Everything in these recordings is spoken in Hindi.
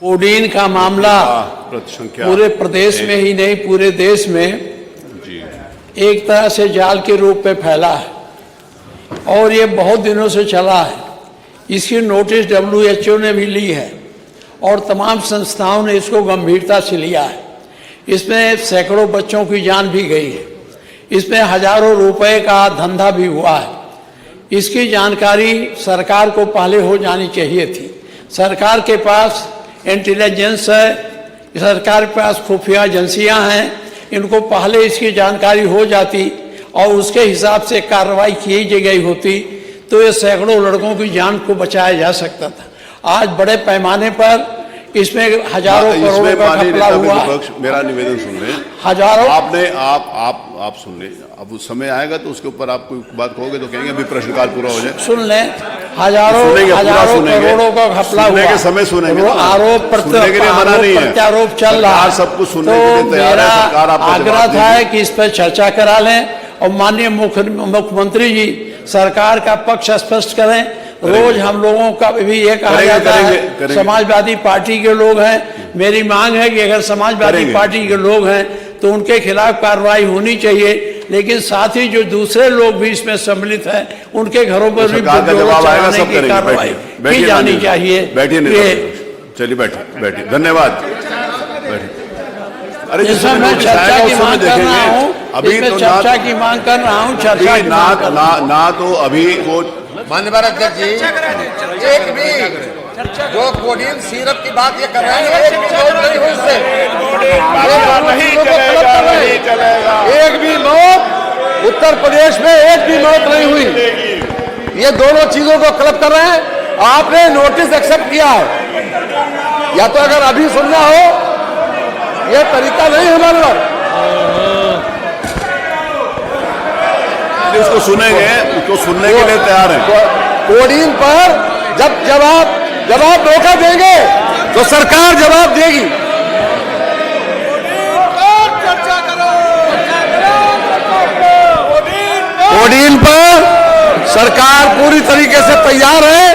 कोडीन का मामला पूरे प्रदेश में ही नहीं पूरे देश में जी एक तरह से जाल के रूप में फैला है और ये बहुत दिनों से चला है। इसकी नोटिस WHO ने भी ली है और तमाम संस्थाओं ने इसको गंभीरता से लिया है। इसमें सैकड़ों बच्चों की जान भी गई है, इसमें हजारों रुपए का धंधा भी हुआ है। इसकी जानकारी सरकार को पहले हो जानी चाहिए थी। सरकार के पास इंटेलिजेंस है, सरकार के पास खुफिया एजेंसियां हैं, इनको पहले इसकी जानकारी हो जाती और उसके हिसाब से कार्रवाई की गई होती तो ये सैकड़ों लड़कों की जान को बचाया जा सकता था। आज बड़े पैमाने पर इसमें हजारों करोड़ों का घपला हुआ है। मेरा निवेदन सुन लें, हजारों आपने आप सुन लें। अब उस समय आएगा तो उसके ऊपर आप कोई बात कहोगे तो कहेंगे अभी प्रश्नकाल पूरा हो जाए। सुन लें, हजारों करोड़ों का घपला हुआ के समय सुनेंगे, आरोप प्रत्यारोप चल रहा है, सब कुछ सुनने तो के लिए तैयार है। सरकार आपको आग्रह था कि इस पर चर्चा करा लें और माननीय मुख्यमंत्री जी सरकार का पक्ष स्पष्ट करें। रोज हम लोगों का भी ये कहा जाता है समाजवादी पार्टी के लोग हैं। मेरी मांग है कि अगर समाजवादी पार्टी के लोग हैं तो उनके खिलाफ कार्रवाई होनी चाहिए, लेकिन साथ ही जो दूसरे लोग भी इसमें सम्मिलित हैं उनके घरों पर भी कार्रवाई की जानी चाहिए। चलिए बैठिए, धन्यवाद। अरे जिसमें मैं चर्चा की मांग कर रहा हूँ, अभी तो चर्चा की मांग कर रहा हूँ, चर्चा की ना तो अभी वो माननीय अध्यक्ष जी, एक भी जो कोडीन सिरप की बात ये कर रहे हैं, एक भी मौत नहीं हुई इससे, एक भी मौत उत्तर प्रदेश में एक भी मौत नहीं हुई। ये दोनों चीजों को क्लब कर रहे हैं। आपने नोटिस एक्सेप्ट किया है, या तो अगर अभी सुनना हो, ये तरीका नहीं हमारे पास। उसको सुनेंगे, उसको सुनने के लिए तैयार हैं। कोडीन पर जब जवाब मौका देंगे तो सरकार जवाब देगी। कोडीन पर सरकार पूरी तरीके से तैयार है।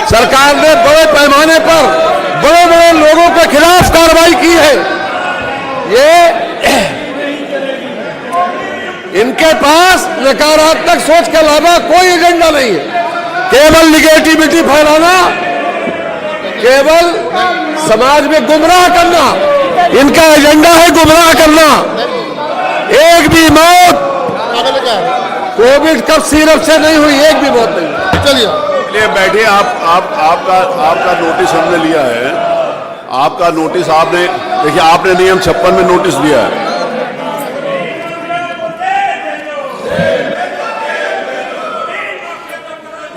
सरकार ने बड़े पैमाने पर बड़े बड़े लोगों के खिलाफ कार्रवाई की है। ये इनके पास नकारात्मक सोच के अलावा कोई एजेंडा नहीं है। केवल निगेटिविटी फैलाना, केवल समाज में गुमराह करना, इनका एजेंडा है गुमराह करना। एक भी मौत कोविड कफ सिरप से नहीं हुई, एक भी मौत नहीं। चलिए बैठिए। आपका नोटिस हमने लिया है। आपका नोटिस आपने देखिए, आपने नियम 56 में नोटिस दिया है।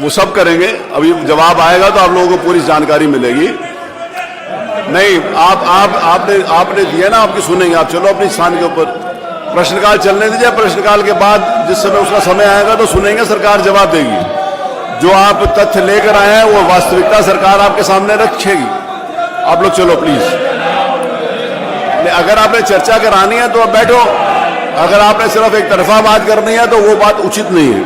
वो सब करेंगे। अभी जवाब आएगा तो आप लोगों को पूरी जानकारी मिलेगी। नहीं, आपने दिया ना, आपकी सुनेंगे। आप चलो अपनी स्थान के ऊपर, प्रश्नकाल चलने दीजिए। प्रश्नकाल के बाद जिस समय उसका समय आएगा तो सुनेंगे, सरकार जवाब देगी। जो आप तथ्य लेकर आए हैं वो वास्तविकता सरकार आपके सामने रखेगी। आप लोग चलो प्लीज। अगर आपने चर्चा करानी है तो आप बैठो, अगर आपने सिर्फ एक तरफा बात करनी है तो वो बात उचित नहीं है।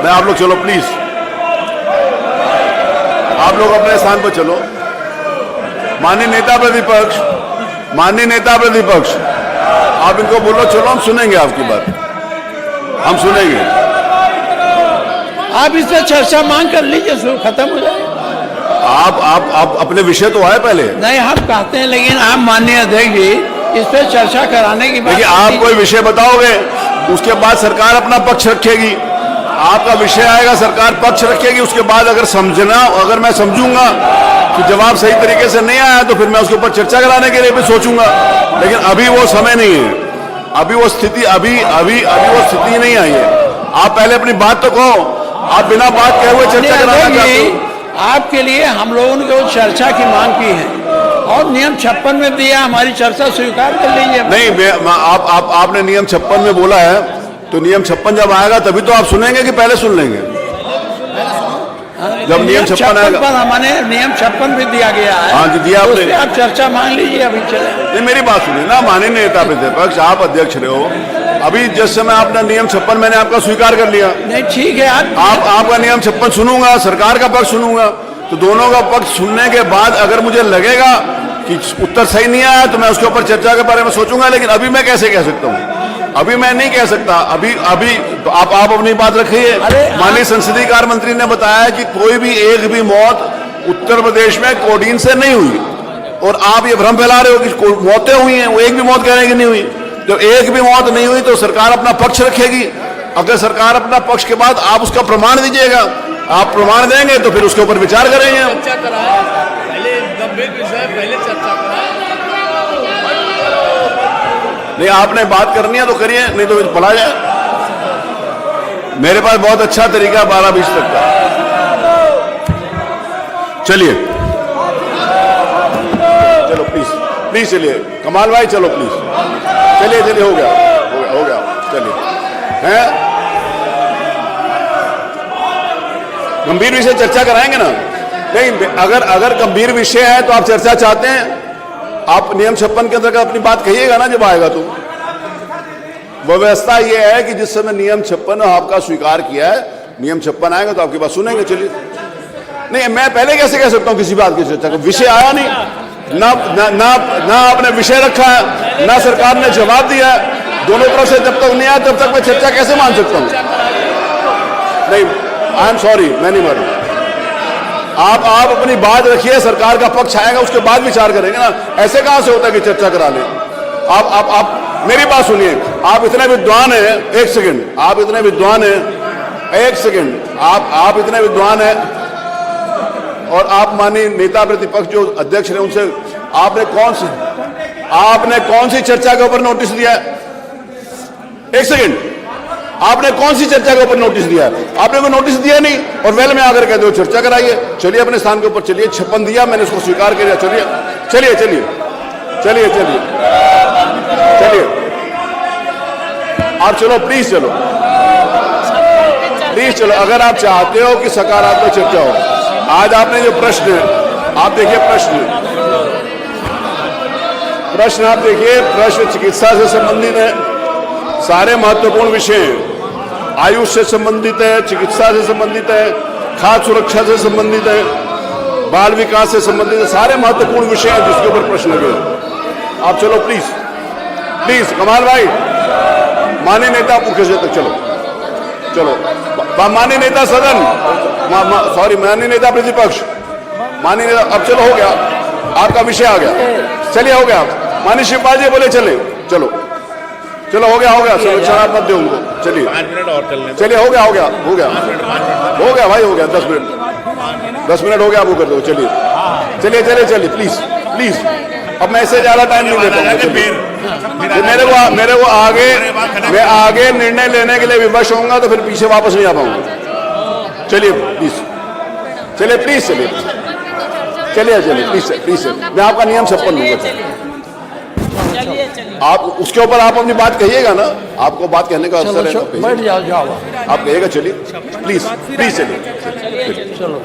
आप लोग चलो प्लीज, आप लोग अपने स्थान पर चलो। माननीय नेता प्रतिपक्ष, आप इनको बोलो चलो, हम सुनेंगे आपकी बात, हम सुनेंगे। आप इससे चर्चा मांग कर लीजिए, खत्म हो जाए। आप अपने विषय तो आए पहले। नहीं, हम कहते हैं, लेकिन आप माननीय अध्यक्ष जी इस पर चर्चा कराने की बात। देखिए, आप कोई विषय बताओगे, उसके बाद सरकार अपना पक्ष रखेगी। आपका विषय आएगा, सरकार पक्ष रखेगी। उसके बाद अगर मैं समझूंगा कि जवाब सही तरीके से नहीं आया तो फिर मैं उसके ऊपर चर्चा कराने के लिए भी सोचूंगा। लेकिन अभी वो समय नहीं है, अभी वो स्थिति नहीं आई है। आप पहले अपनी बात तो कहो। आप बिना बात कहे हुए चर्चा कराना चाहते हो। आपके लिए हम लोगों ने चर्चा की मांग की है और नियम 56 में दिया, हमारी चर्चा स्वीकार कर लीजिए। नहीं, आपने नियम 56 में बोला है, तो नियम 56 जब आएगा तभी तो आप सुनेंगे कि पहले सुन लेंगे? जब नियम 56 आएगा पर हमारे नियम 56 भी दिया गया है। हाँ जी, दिया आपने। आप चर्चा मांग लीजिए, अभी चले। नहीं, मेरी बात सुनिए ना, माननीय नेता प्रतिपक्ष, आप अध्यक्ष रहे हो, अभी जिस समय आपने नियम 56 मैंने आपका स्वीकार कर लिया, नहीं ठीक है आपका नियम 56 सुनूंगा, सरकार का पक्ष सुनूंगा, तो दोनों का पक्ष सुनने के बाद अगर मुझे लगेगा कि उत्तर सही नहीं आया तो मैं उसके ऊपर चर्चा के बारे में सोचूंगा। लेकिन अभी मैं कैसे कह सकता हूँ? अभी मैं नहीं कह सकता। अभी तो आप अपनी बात रखिए। माननीय संसदीय कार्य मंत्री ने बताया कि कोई भी एक भी मौत उत्तर प्रदेश में कोडीन से नहीं हुई, और आप ये भ्रम फैला रहे हो कि मौतें हुई हैं। वो एक भी मौत कह रहे हैं कि नहीं हुई। जब एक भी मौत नहीं हुई तो सरकार अपना पक्ष रखेगी। अगर सरकार अपना पक्ष के बाद आप उसका प्रमाण दीजिएगा, आप प्रमाण देंगे तो फिर उसके ऊपर विचार करेंगे हम। नहीं, आपने बात करनी है तो करिए, नहीं तो पढ़ा जाए। मेरे पास बहुत अच्छा तरीका 12-20 तक का। चलिए चलो प्लीज चलिए कमाल भाई, चलो प्लीज चलिए हो गया चलिए। हैं गंभीर विषय चर्चा कराएंगे ना? नहीं, अगर गंभीर विषय है तो आप चर्चा चाहते हैं, आप नियम 56 के अंतर्गत अपनी बात कहिएगा ना जब आएगा तो। व्यवस्था यह है कि जिस समय नियम 56 आपका स्वीकार किया है, नियम 56 आएगा तो आपकी बात सुनेंगे। चलिए। नहीं, मैं पहले कैसे कह सकता हूं किसी बात की चर्चा का? विषय आया नहीं, ना आपने विषय रखा है, ना सरकार ने जवाब दिया है। दोनों तरफ से जब तक नहीं आया तब तक मैं चर्चा कैसे मान सकता हूं? नहीं, आई एम सॉरी, मैं नहीं मानूंगा। आप अपनी बात रखिए, सरकार का पक्ष आएगा उसके बाद विचार करेंगे ना। ऐसे कहां से होता है कि चर्चा करा लें? आप मेरी बात सुनिए। आप इतने विद्वान हैं, एक सेकंड, आप इतने विद्वान हैं, एक सेकंड, आप इतने विद्वान हैं और आप माननीय नेता प्रतिपक्ष जो अध्यक्ष रहे उनसे आपने कौन सी चर्चा के ऊपर नोटिस दिया है? एक सेकंड, आपने कौन सी चर्चा के ऊपर नोटिस दिया है? आपने कोई नोटिस दिया नहीं और वेल में आकर कहते हो चर्चा कराइए। चलिए अपने स्थान के ऊपर चलिए। 56 दिया, मैंने उसको स्वीकार कर लिया। चलिए आप चलो, प्लीज चलो। अगर आप चाहते हो कि सकारात्मक चर्चा हो, आज आपने जो प्रश्न आप देखिए, प्रश्न आप देखिए, प्रश्न चिकित्सा से संबंधित है, सारे महत्वपूर्ण विषय हैं। आयुष से संबंधित है, चिकित्सा से संबंधित है, खाद्य सुरक्षा से संबंधित है, बाल विकास से संबंधित है, सारे महत्वपूर्ण विषय हैं जिसके ऊपर प्रश्न लगे। आप चलो प्लीज कमाल भाई, माननीय नेता मुख्य तक चलो, माननीय नेता सदन, सॉरी माननीय नेता प्रतिपक्ष, माननीय नेता, अब चलो हो गया, आपका विषय आ गया। चलिए हो गया। माननीय शिवपाल जी बोले चलो हो गया। संरक्षण मत दे उनको। चलिए 5 मिनट और चलिए, हो गया भाई, हो गया 10 मिनट हो गया, आप वो कर दो। चलिए प्लीज। अब मैं इससे ज्यादा टाइम नहीं देता हूँ। मैं आगे निर्णय लेने के लिए विवश होऊंगा तो फिर पीछे वापस नहीं आ पाऊंगा। चलिए प्लीज मैं आपका नियम 56 लूंगा। आप उसके ऊपर आप अपनी बात कहिएगा ना, आपको बात कहने का अवसर है। बैठ जाओ। आप कहिएगा। चलिए प्लीज चलिए। चलो।